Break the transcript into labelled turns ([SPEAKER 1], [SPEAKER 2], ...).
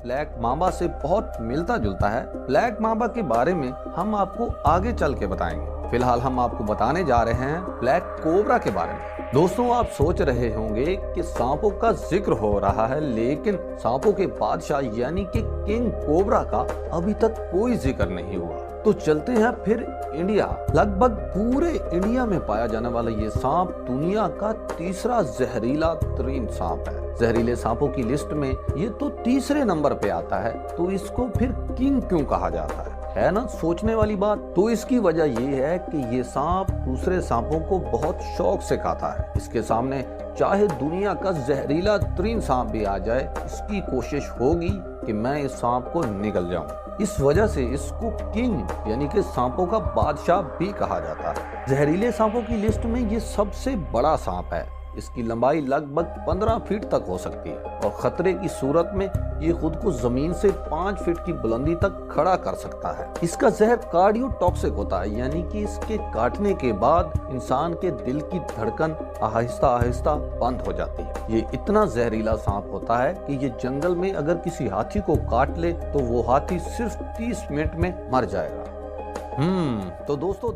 [SPEAKER 1] Black Mamba से बहुत मिलता जुलता है। ब्लैक मांबा के बारे में हम आपको आगे चल के बताएंगे। फिलहाल हम आपको बताने जा रहे हैं ब्लैक कोबरा के बारे में। दोस्तों, आप सोच रहे होंगे कि सांपों का जिक्र हो रहा है, लेकिन सांपों के बादशाह यानी कि किंग कोबरा का अभी तक कोई जिक्र नहीं हुआ। तो चलते हैं फिर इंडिया। लगभग पूरे इंडिया में पाया जाने वाला ये सांप दुनिया का तीसरा जहरीला तरीन सांप है। जहरीले सांपों की लिस्ट में ये तो तीसरे नंबर पे आता है, तो इसको फिर किंग क्यों कहा जाता है ना सोचने वाली बात। तो इसकी वजह ये है कि ये सांप दूसरे सांपों को बहुत शौक से खाता है। इसके सामने चाहे दुनिया का जहरीला तरीन सांप भी आ जाए, इसकी कोशिश होगी कि मैं इस सांप को निगल जाऊं। इस वजह से इसको किंग यानी कि सांपों का बादशाह भी कहा जाता है। जहरीले सांपों की लिस्ट में ये सबसे बड़ा सांप है। इसकी लंबाई लगभग 15 फीट तक हो सकती है और खतरे की सूरत में ये खुद को जमीन से 5 फीट की बुलंदी तक खड़ा कर सकता है। इसका जहर कार्डियोटॉक्सिक होता है, यानी कि इसके काटने के बाद इंसान के दिल की धड़कन आहिस्ता आहिस्ता बंद हो जाती है। ये इतना जहरीला सांप होता है कि ये जंगल में अगर किसी हाथी को काट ले तो वो हाथी सिर्फ 30 मिनट में मर जाएगा। तो दोस्तों